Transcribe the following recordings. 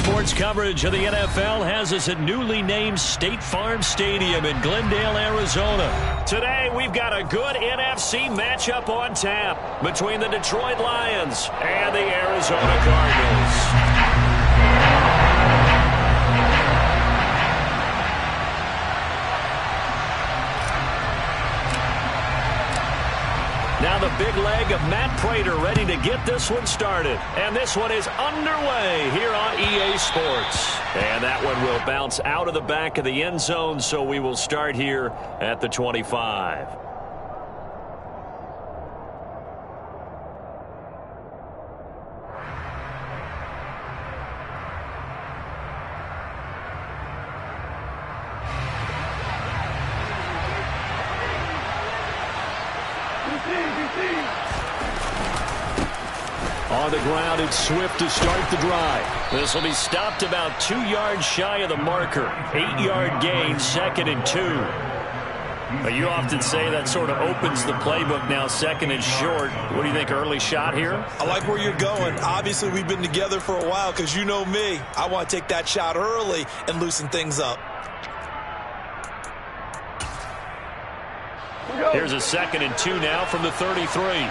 Sports coverage of the NFL has us at newly named State Farm Stadium in Glendale, Arizona. Today, we've got a good NFC matchup on tap between the Detroit Lions and the Arizona Cardinals. Now the big leg of Matt Prater ready to get this one started. And this one is underway here on EA Sports. And that one will bounce out of the back of the end zone, so we will start here at the 25. On the ground, it's Swift to start the drive. This will be stopped about 2 yards shy of the marker. 8-yard gain, 2nd and 2. Now, you often say that sort of opens the playbook now, 2nd and short. What do you think, early shot here? I like where you're going. Obviously, we've been together for a while because you know me. I want to take that shot early and loosen things up. Here's a 2nd and 2 now from the 33.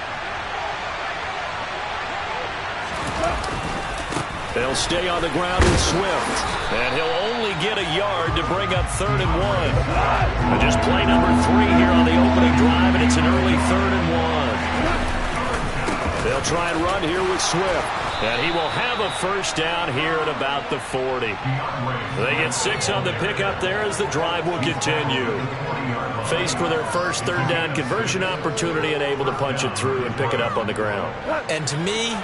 They'll stay on the ground with Swift. And he'll only get a yard to bring up 3rd and 1. And just play number 3 here on the opening drive, and it's an early 3rd and 1. They'll try and run here with Swift. And he will have a first down here at about the 40. They get 6 on the pickup there as the drive will continue. Faced with their first 3rd down conversion opportunity and able to punch it through and pick it up on the ground. And to me,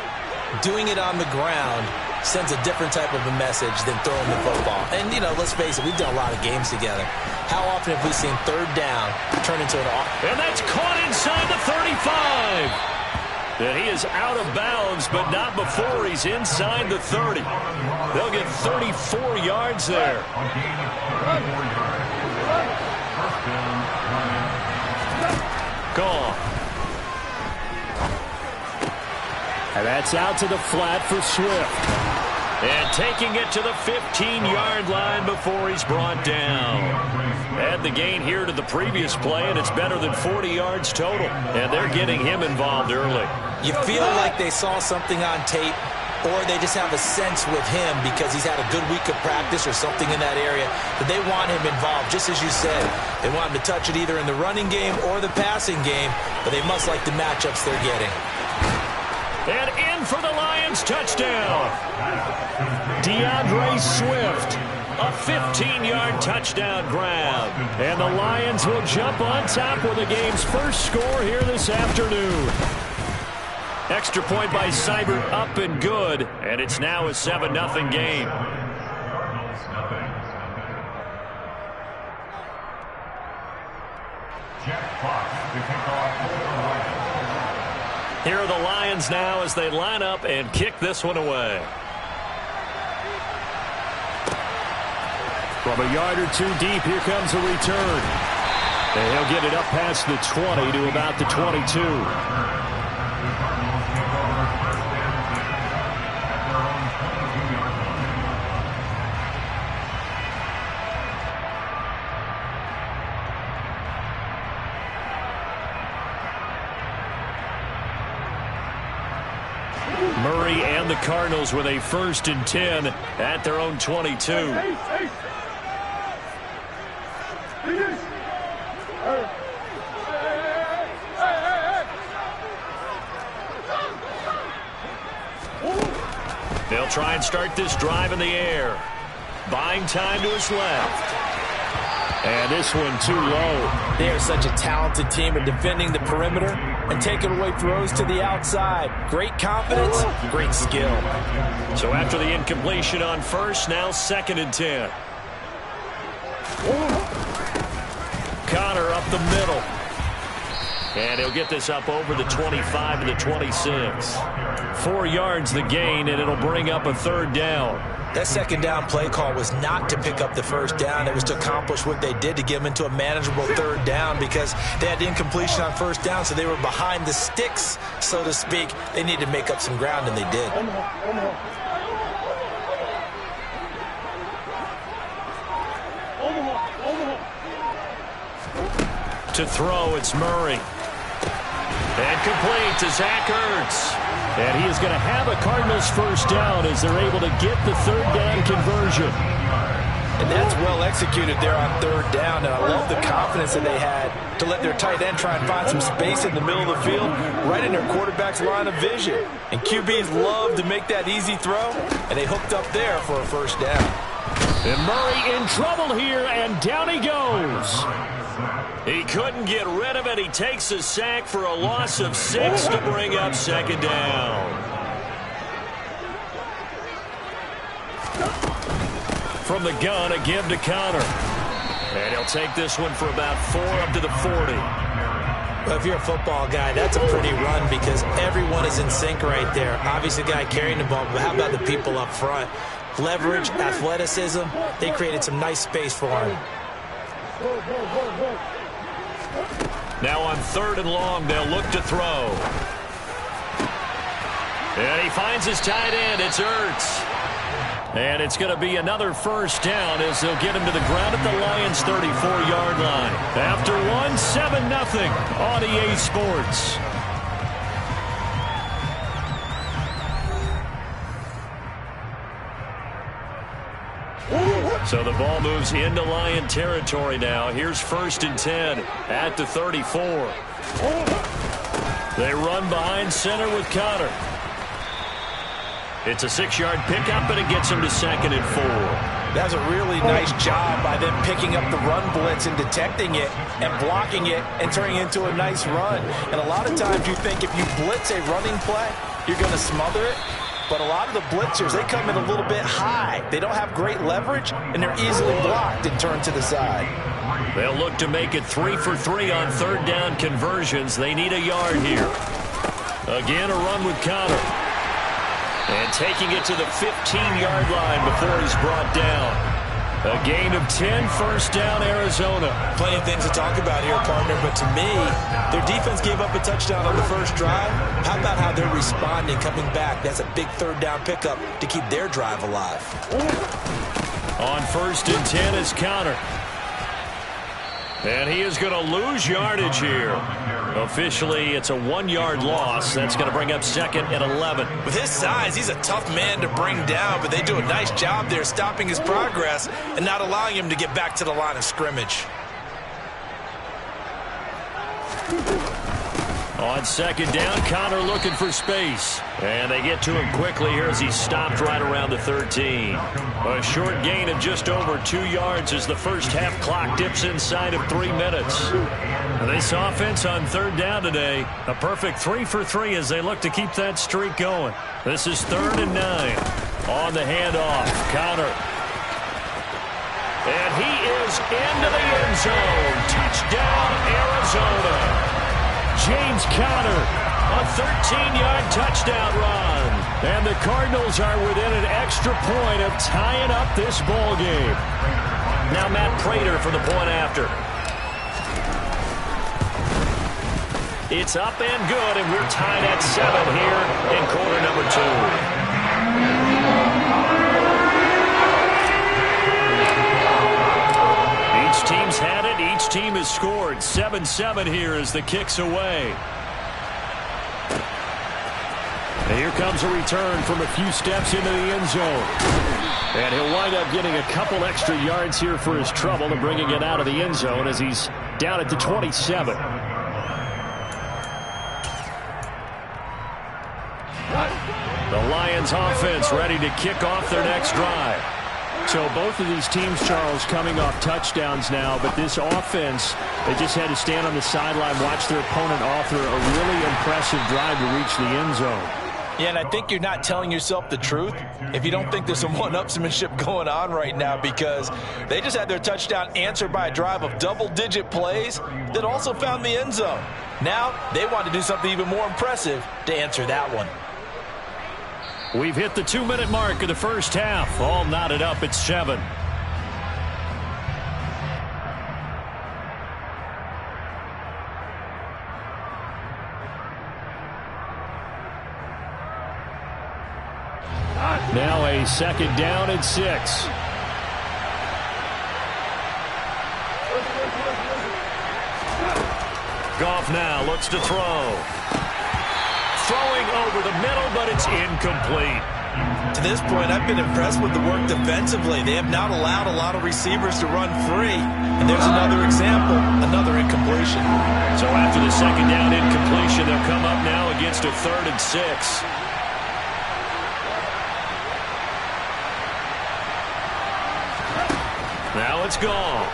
doing it on the ground sends a different type of a message than throwing the football. And, you know, let's face it, we've done a lot of games together. How often have we seen 3rd down turn into an offense? And that's caught inside the 35. And he is out of bounds, but not before he's inside the 30. They'll get 34 yards there. Gone. And that's out to the flat for Swift. And taking it to the 15-yard line before he's brought down. Add the gain here to the previous play, and it's better than 40 yards total. And they're getting him involved early. You feel like they saw something on tape, or they just have a sense with him because he's had a good week of practice or something in that area, that they want him involved, just as you said. They want him to touch it either in the running game or the passing game, but they must like the matchups they're getting. And in for the Lions, touchdown. DeAndre Swift, a 15-yard touchdown grab. And the Lions will jump on top with the game's first score here this afternoon. Extra point by Seibert, up and good. And it's now a 7-0 game. Here are the Lions now as they line up and kick this one away. From a yard or 2 deep, here comes a return. And he'll get it up past the 20 to about the 22. Murray and the Cardinals with a 1st and 10 at their own 22. They'll try and start this drive in the air. Buying time to his left. And this one too low. They are such a talented team in defending the perimeter and taking away throws to the outside. Great confidence, great skill. So after the incompletion on first, now 2nd and 10. Connor up the middle. And he'll get this up over the 25 to the 26. 4 yards the gain, and it'll bring up a 3rd down. That 2nd down play call was not to pick up the 1st down. It was to accomplish what they did to get them into a manageable 3rd down because they had incompletion on 1st down, so they were behind the sticks, so to speak. They needed to make up some ground, and they did. To throw, it's Murray. And complete to Zach Ertz. And he is going to have a Cardinals first down as they're able to get the third down conversion. And that's well executed there on third down. And I love the confidence that they had to let their tight end try and find some space in the middle of the field, right in their quarterback's line of vision. And QBs love to make that easy throw, and they hooked up there for a first down. And Murray in trouble here, and down he goes. He couldn't get rid of it. He takes a sack for a loss of 6 to bring up second down. From the gun, a give to Connor. And he'll take this one for about 4 up to the 40. Well, if you're a football guy, that's a pretty run because everyone is in sync right there. Obviously, the guy carrying the ball, but how about the people up front? Leverage, athleticism, they created some nice space for him. Now on 3rd and long, they'll look to throw. And he finds his tight end. It's Ertz. And it's going to be another first down as they'll get him to the ground at the Lions' 34-yard line. After one, 7-0 on EA Sports. So the ball moves into Lion territory now. Here's 1st and 10 at the 34. They run behind center with Connor. It's a 6-yard pickup, and it gets him to 2nd and 4. That's a really nice job by them picking up the run blitz and detecting it and blocking it and turning it into a nice run. And a lot of times you think if you blitz a running play, you're going to smother it. But a lot of the blitzers, they come in a little bit high. They don't have great leverage, and they're easily blocked and turned to the side. They'll look to make it 3 for 3 on third down conversions. They need a yard here. Again, a run with Connor. And taking it to the 15-yard line before he's brought down. A gain of 10, first down, Arizona. Plenty of things to talk about here, partner, but to me, their defense gave up a touchdown on the first drive. How about how they're responding, coming back? That's a big third down pickup to keep their drive alive. On 1st and 10 is Connor. And he is going to lose yardage here. Officially, it's a 1-yard loss. That's going to bring up 2nd and 11. With his size, he's a tough man to bring down, but they do a nice job there stopping his progress and not allowing him to get back to the line of scrimmage. On 2nd down, Connor looking for space. And they get to him quickly here as he's stopped right around the 13. A short gain of just over 2 yards as the first half clock dips inside of 3 minutes. This offense on third down today, a perfect 3 for 3 as they look to keep that streak going. This is 3rd and 9. On the handoff, Connor. And he is into the end zone. Touchdown, Arizona. James Conner, a 13-yard touchdown run. And the Cardinals are within an extra point of tying up this ball game. Now Matt Prater for the point after. It's up and good, and we're tied at 7 here in quarter number 2. Each team's had it. Each team has scored. 7-7 here as the kick's away. And here comes a return from a few steps into the end zone. And he'll wind up getting a couple extra yards here for his trouble and bringing it out of the end zone as he's down at the 27. The Lions offense ready to kick off their next drive. So both of these teams, Charles, coming off touchdowns now, but this offense, they just had to stand on the sideline, watch their opponent author a really impressive drive to reach the end zone. Yeah, and I think you're not telling yourself the truth if you don't think there's some one-upsmanship going on right now, because they just had their touchdown answered by a drive of double-digit plays that also found the end zone. Now they want to do something even more impressive to answer that one. We've hit the 2-minute mark of the first half. All knotted up at 7. Now a 2nd down and 6. Goff now looks to throw. Throwing over the middle, but it's incomplete. To this point, I've been impressed with the work defensively. They have not allowed a lot of receivers to run free. And there's another example, another incompletion. So after the second down incompletion, they'll come up now against a 3rd and 6. Now it's gone.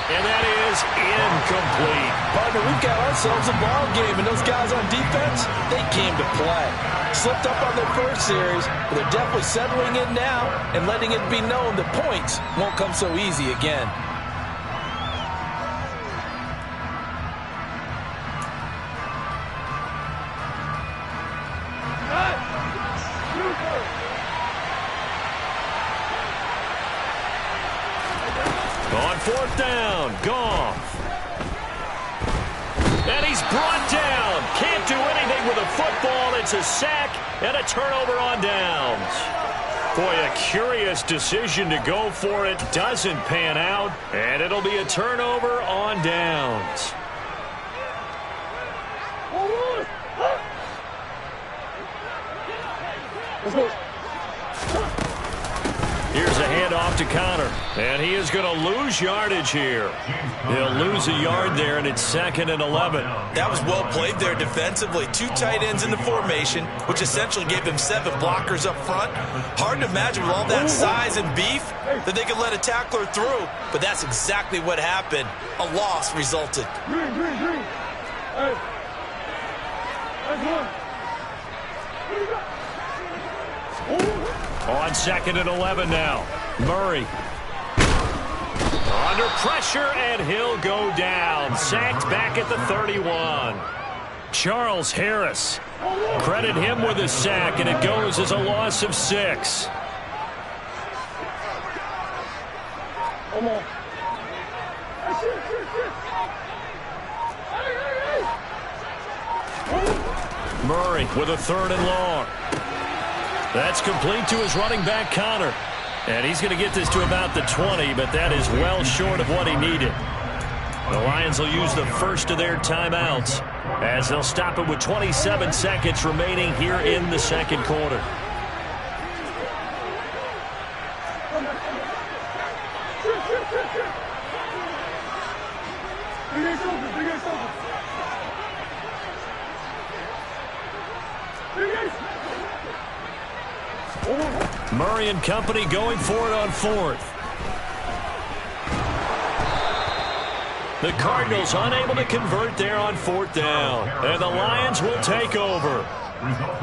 And that is incomplete. Partner, we've got ourselves a ball game, and those guys on defense, they came to play. Slipped up on their first series, but they're definitely settling in now and letting it be known that points won't come so easy again. On 4th down, Goff. And he's brought down. Can't do anything with a football. It's a sack and a turnover on downs. Boy, a curious decision to go for it. Doesn't pan out. And it'll be a turnover on downs. Here's a handoff to Connor. And he is going to lose yardage here. He'll lose a yard there, and it's 2nd and 11. That was well played there defensively. 2 tight ends in the formation, which essentially gave him 7 blockers up front. Hard to imagine with all that size and beef that they could let a tackler through. But that's exactly what happened. A loss resulted. On 2nd and 11 now. Murray. Under pressure, and he'll go down. Sacked back at the 31. Charles Harris. Credit him with a sack, and it goes as a loss of 6. Murray with a 3rd and long. That's complete to his running back, Connor. And he's going to get this to about the 20, but that is well short of what he needed. The Lions will use the first of their timeouts as they'll stop it with 27 seconds remaining here in the 2nd quarter. Murray and company going for it on 4th. The Cardinals unable to convert there on 4th down. And the Lions will take over.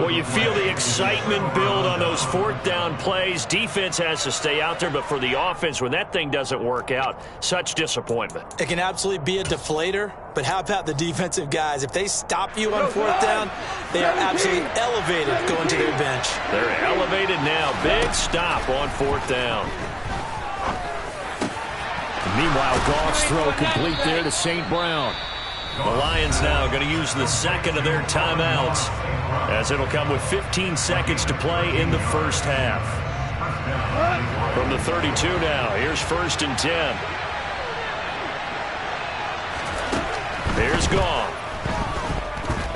Well, you feel the excitement build on those 4th down plays. Defense has to stay out there, but for the offense, when that thing doesn't work out, such disappointment. It can absolutely be a deflator, but how about the defensive guys? If they stop you on 4th down, they are absolutely elevated going to their bench. They're elevated now. Big stop on 4th down. Meanwhile, Goff's throw complete there to St. Brown. The Lions now going to use the 2nd of their timeouts, as it'll come with 15 seconds to play in the first half. From the 32 now, here's 1st and 10. Here's Goff.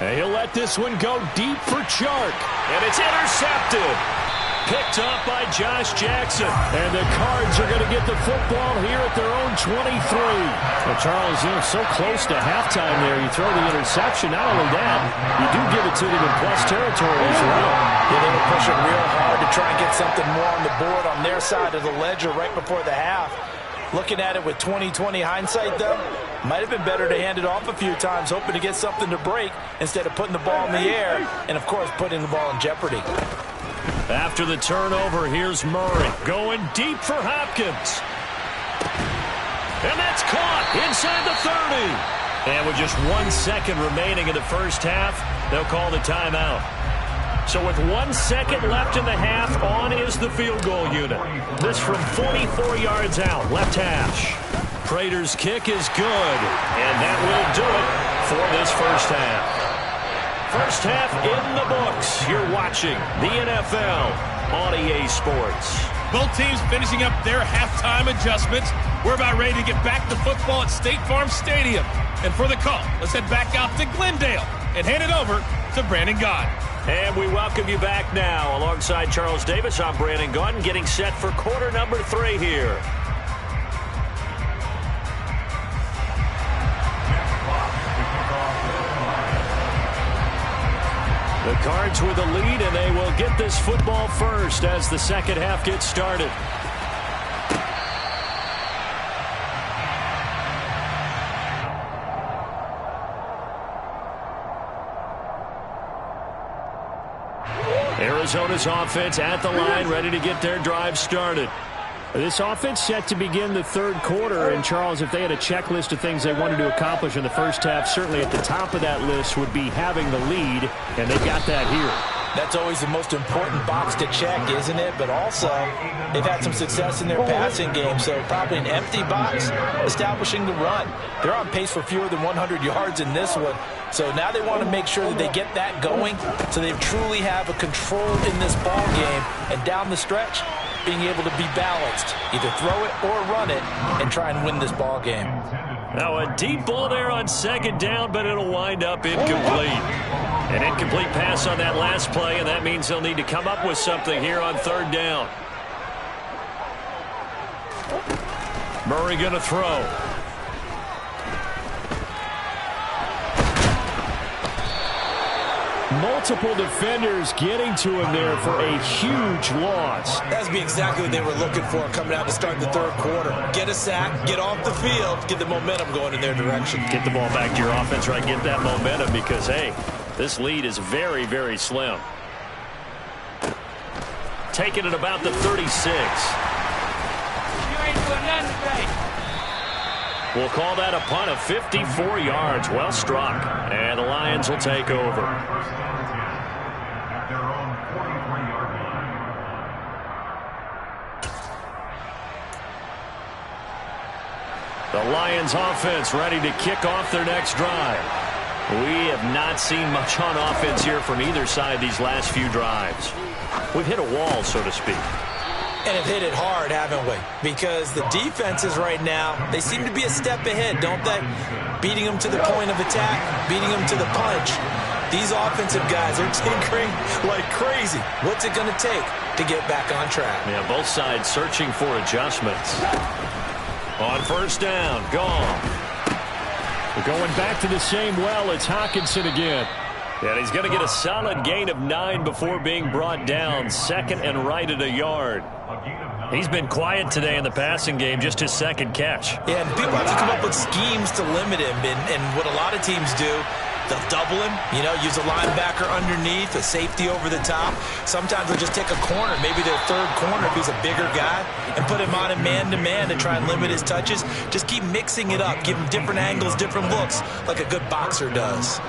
And he'll let this one go deep for Chark. And it's intercepted. Picked up by Josh Jackson. And the Cards are going to get the football here at their own 23. Well, Charles, so close to halftime there. You throw the interception. Not only that, you do give it to them in plus territory as well. Yeah, they were pushing real hard to try and get something more on the board on their side of the ledger right before the half. Looking at it with 20/20 hindsight, though, might have been better to hand it off a few times, hoping to get something to break instead of putting the ball in the air and, of course, putting the ball in jeopardy. After the turnover, here's Murray going deep for Hopkins. And that's caught inside the 30. And with just 1 second remaining in the first half, they'll call the timeout. So with 1 second left in the half, on is the field goal unit. This from 44 yards out, left hash. Prater's kick is good, and that will do it for this first half. First half in the books. You're watching the NFL on EA Sports. Both teams finishing up their halftime adjustments. We're about ready to get back to football at State Farm Stadium. And for the call, let's head back out to Glendale and hand it over to Brandon Gaudin. And we welcome you back now. Alongside Charles Davis, I'm Brandon Gaudin, getting set for quarter number 3 here. The Cards with a lead, and they will get this football first as the second half gets started. Arizona's offense at the line, ready to get their drive started. This offense set to begin the third quarter, and Charles, if they had a checklist of things they wanted to accomplish in the first half, certainly at the top of that list would be having the lead, and they got that here. That's always the most important box to check, isn't it? But also, they've had some success in their passing game, so probably an empty box establishing the run. They're on pace for fewer than 100 yards in this one, so now they want to make sure that they get that going so they truly have a control in this ball game, and down the stretch, being able to be balanced, either throw it or run it, and try and win this ball game. Now a deep ball there on second down, but it'll wind up incomplete. An incomplete pass on that last play, and that means they'll need to come up with something here on third down. Murray going to throw. Multiple defenders getting to him there for a huge loss. That's exactly what they were looking for coming out to start the third quarter. Get a sack, get off the field, get the momentum going in their direction. Get the ball back to your offense, right? Get that momentum because, hey, this lead is very, very slim. Taking it about the 36. You ain't doing nothing today. We'll call that a punt of 54 yards. Well struck. And the Lions will take over. The Lions offense ready to kick off their next drive. We have not seen much on offense here from either side these last few drives. We've hit a wall, so to speak. And have hit it hard, haven't we? Because the defenses right now, they seem to be a step ahead, don't they? Beating them to the point of attack, beating them to the punch. These offensive guys are tinkering like crazy. What's it going to take to get back on track? Yeah, both sides searching for adjustments. On first down, gone. We're going back to the same well. It's Hockenson again. And he's going to get a solid gain of 9 before being brought down. Second and right at a yard. He's been quiet today in the passing game, just his second catch. Yeah, and people have to come up with schemes to limit him. And what a lot of teams do, they'll double him, use a linebacker underneath, a safety over the top. Sometimes they'll just take a corner, maybe their third corner if he's a bigger guy, and put him on a man-to-man to try and limit his touches. Just keep mixing it up, give him different angles, different looks, like a good boxer does.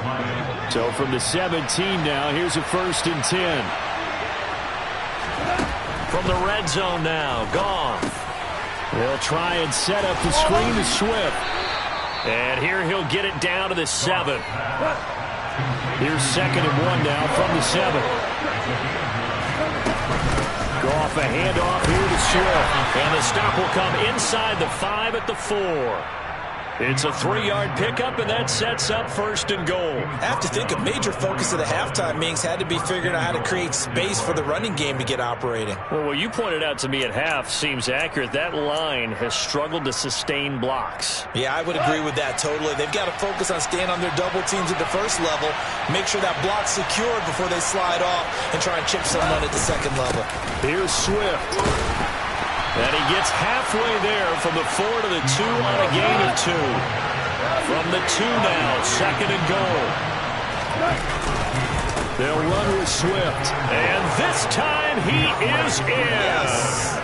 So from the 17 now, here's a 1st and 10. From the red zone now, Goff. They'll try and set up the screen to Swift. And here he'll get it down to the 7. Here's 2nd and 1 now from the 7. Goff a handoff here to Swift. And the stop will come inside the 5 at the 4. It's a 3-yard pickup, and that sets up 1st and goal. I have to think a major focus of the halftime meetings had to be figuring out how to create space for the running game to get operating. Well, what you pointed out to me at half seems accurate. That line has struggled to sustain blocks. Yeah, I would agree with that totally. They've got to focus on staying on their double teams at the first level, make sure that block's secured before they slide off, and try and chip someone at the second level. Here's Swift. And he gets halfway there from the 4 to the 2 on a gain of 2. From the 2 now, 2nd and goal. They'll run with Swift. And this time he is in. Yes.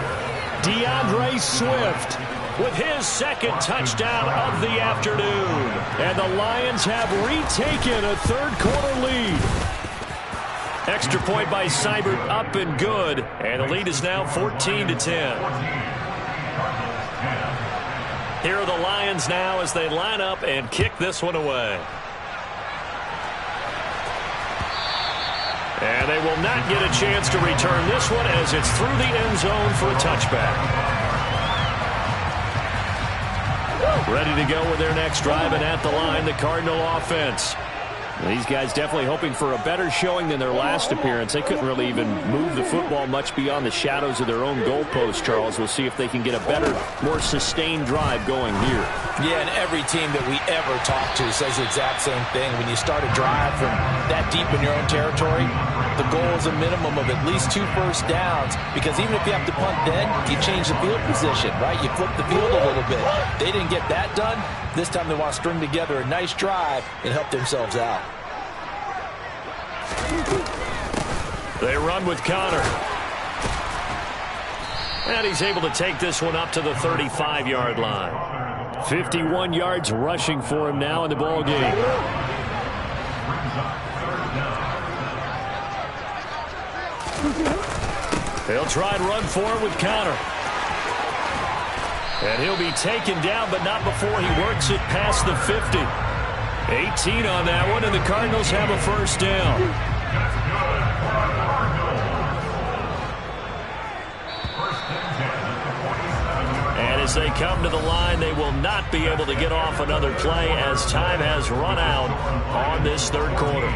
DeAndre Swift with his 2nd touchdown of the afternoon. And the Lions have retaken a third-quarter lead. Extra point by Seibert, up and good. And the lead is now 14-10. Here are the Lions now as they line up and kick this one away. And They will not get a chance to return this one as it's through the end zone for a touchback. Ready to go with their next drive, and at the line, the Cardinal offense. These guys definitely hoping for a better showing than their last appearance. They couldn't really even move the football much beyond the shadows of their own goalpost, Charles. We'll see if they can get a better, more sustained drive going here. Yeah, and every team that we ever talk to says the exact same thing. When you start a drive from that deep in your own territory, the goal is a minimum of at least 2 first downs, because even if you have to punt then, you change the field position, right? You flip the field a little bit. They didn't get that done. This time they want to string together a nice drive and help themselves out. They run with Connor. And he's able to take this one up to the 35-yard line. 51 yards rushing for him now in the ball game. They'll try and run for it with Connor. And he'll be taken down, but not before he works it past the 50. 18 on that one, and the Cardinals have a first down. And as they come to the line, they will not be able to get off another play as time has run out on this third quarter.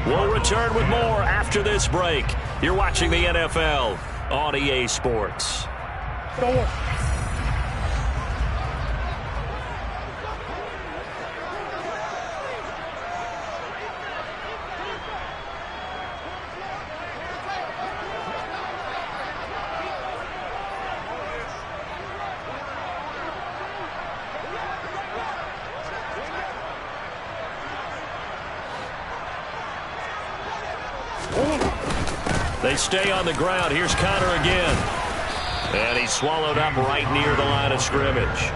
We'll return with more after this break. You're watching the NFL on EA Sports. They stay on the ground. Here's Connor again. And he's swallowed up right near the line of scrimmage.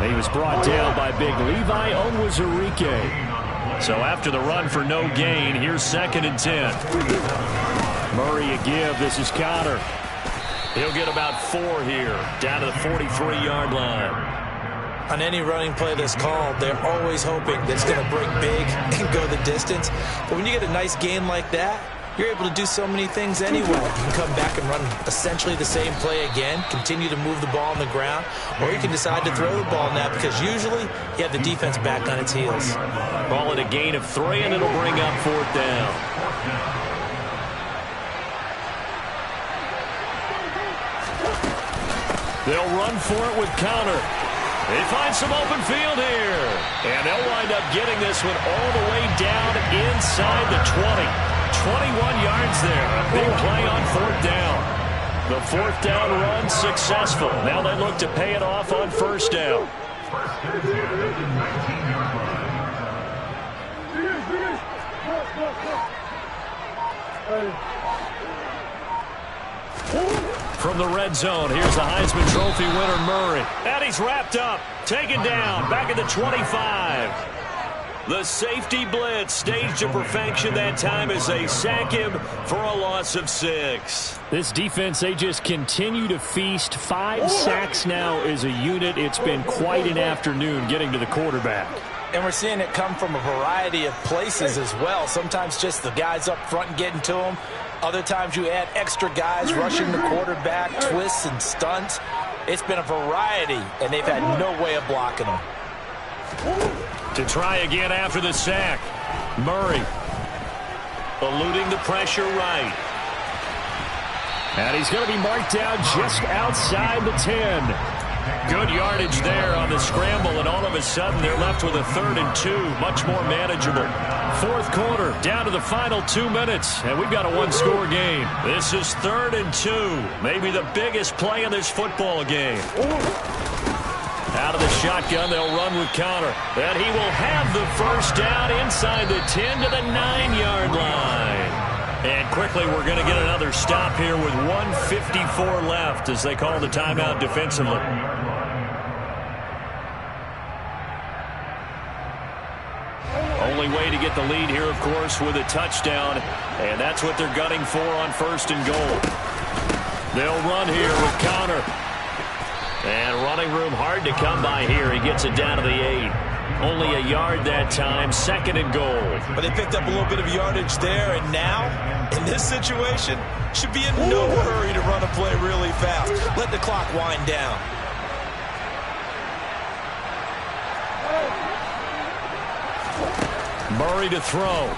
He was brought down by big Levi Onwuzurike. So after the run for no gain, here's 2nd and 10. Murray a give. This is Connor. He'll get about 4 here, down to the 43-yard line. On any running play that's called, they're always hoping that it's going to break big and go the distance. But when you get a nice gain like that, you're able to do so many things anyway. You can come back and run essentially the same play again, continue to move the ball on the ground, or you can decide to throw the ball now, because usually you have the defense back on its heels. Ball at a gain of 3, and it'll bring up 4th down. They'll run for it with Connor. They find some open field here. And they'll wind up getting this one all the way down inside the 20. 21 yards there. A big play on 4th down. The 4th down run successful. Now they look to pay it off on 1st down. From the red zone, here's the Heisman Trophy winner, Murray. And he's wrapped up, taken down, back at the 25. The safety blitz staged to perfection that time as they sack him for a loss of 6. This defense, they just continue to feast. 5 sacks now as a unit. It's been quite an afternoon getting to the quarterback. And we're seeing it come from a variety of places as well. Sometimes just the guys up front and getting to them. Other times you add extra guys rushing the quarterback, twists and stunts. It's been a variety, and they've had no way of blocking them. To try again after the sack. Murray eluding the pressure right. And he's going to be marked down just outside the 10. Good yardage there on the scramble, and all of a sudden they're left with a 3rd and 2. Much more manageable. 4th quarter, down to the final 2 minutes, and we've got a 1-score game. This is 3rd and 2. Maybe the biggest play in this football game. Out of the shotgun, they'll run with Connor. And he will have the first down inside the 10 to the 9-yard line. And quickly, we're going to get another stop here with 1:54 left as they call the timeout defensively. Only way to get the lead here, of course, with a touchdown. And that's what they're gunning for on 1st and goal. They'll run here with Connor. And running room hard to come by here. He gets it down to the 8. Only a yard that time, 2nd and goal. But they picked up a little bit of yardage there, and now, in this situation, should be in no hurry to run a play really fast. Let the clock wind down. Murray to throw.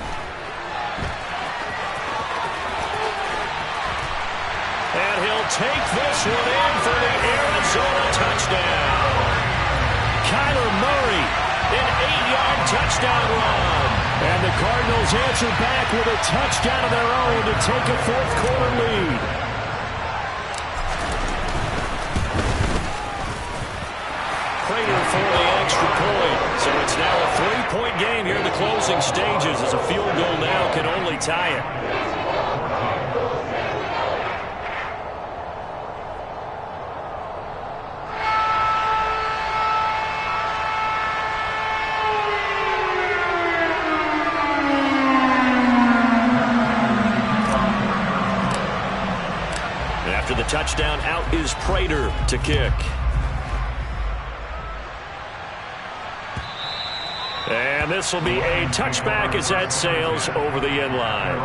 And he'll take this one in for the Arizona touchdown. Kyler Murray, an 8-yard touchdown run. And the Cardinals answer back with a touchdown of their own to take a 4th-quarter lead. Prater for the extra point. So it's now a 3-point game here in the closing stages as a field goal now can only tie it. After the touchdown, out is Prater to kick. And this will be a touchback as that sails over the end line.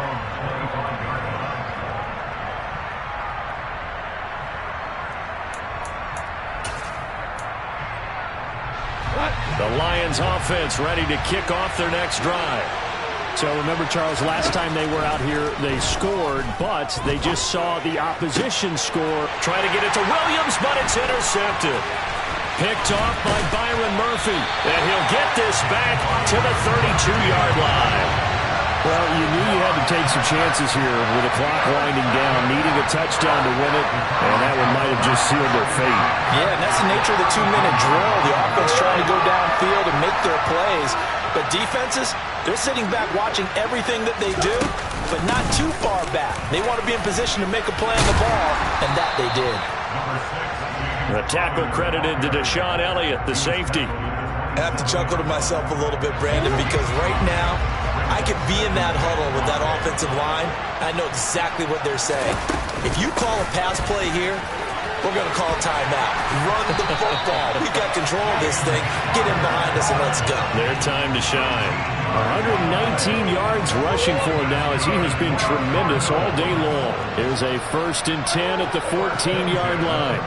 The Lions offense ready to kick off their next drive. So remember, Charles, last time they were out here, they scored, but they just saw the opposition score. Trying to get it to Williams, but it's intercepted. Picked off by Byron Murphy. And he'll get this back to the 32-yard line. Well, you knew you had to take some chances here with the clock winding down, needing a touchdown to win it, and that one might have just sealed their fate. Yeah, and that's the nature of the 2-minute drill. The offense trying to go downfield and make their plays. But defenses, they're sitting back watching everything that they do, but not too far back. They want to be in position to make a play on the ball, and that they did. The tackle credited to Deshaun Elliott, the safety. I have to chuckle to myself a little bit, Brandon, because right now, I could be in that huddle with that offensive line. I know exactly what they're saying. If you call a pass play here, we're going to call timeout. Run the football. We got control of this thing. Get in behind us and let's go. Their time to shine. 119 yards rushing for him now as he has been tremendous all day long. Here's a 1st and 10 at the 14-yard line.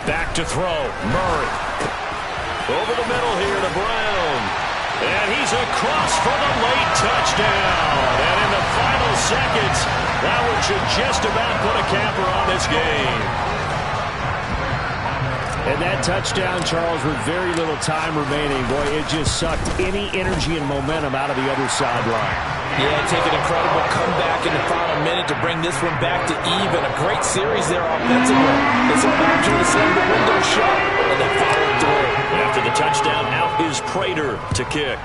Back to throw. Murray. Over the middle here to Brown. And he's across for the late touchdown. And in the final seconds, that one should just about put a capper on this game. And that touchdown, Charles, with very little time remaining, boy, it just sucked any energy and momentum out of the other sideline. Yeah, take an incredible comeback in the final minute to bring this one back to even. A great series there offensively. It's about to slam the window shut, and they followed through. After the touchdown, out is Prater to kick.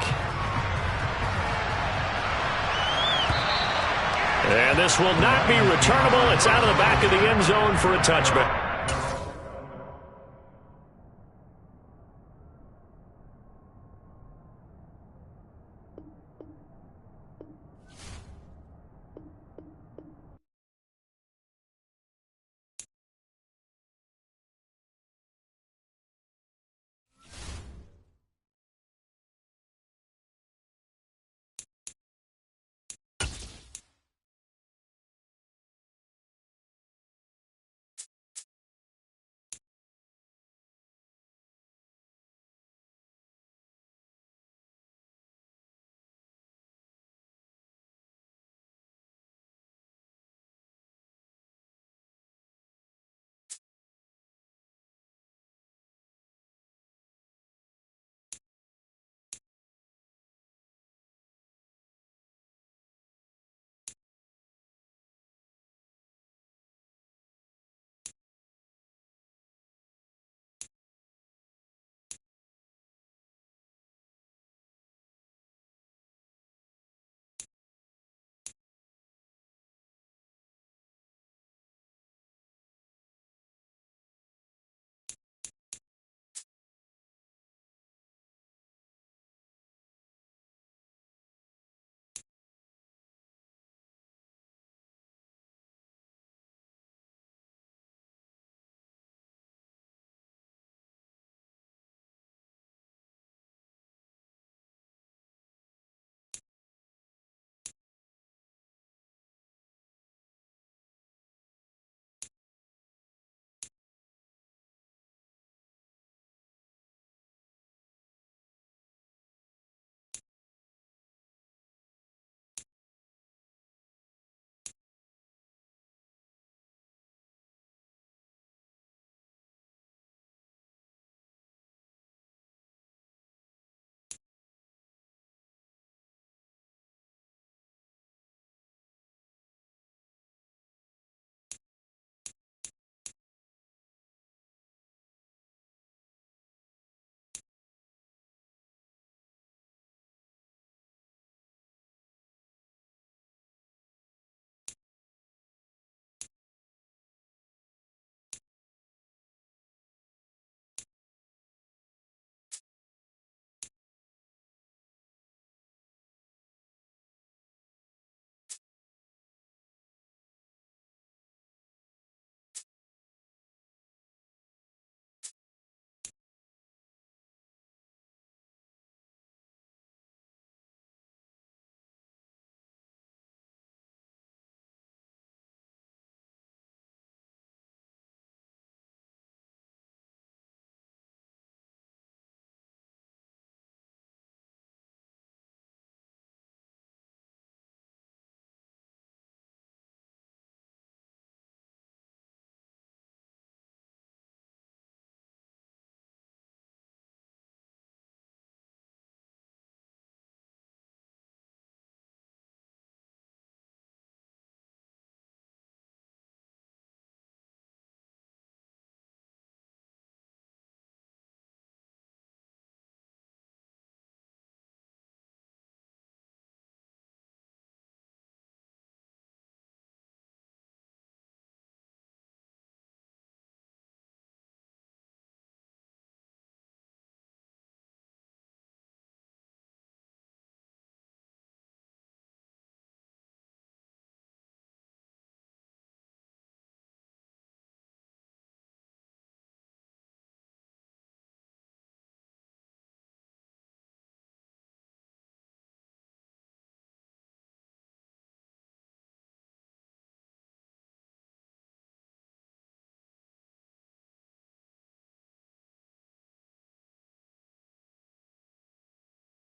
And this will not be returnable. It's out of the back of the end zone for a touchback.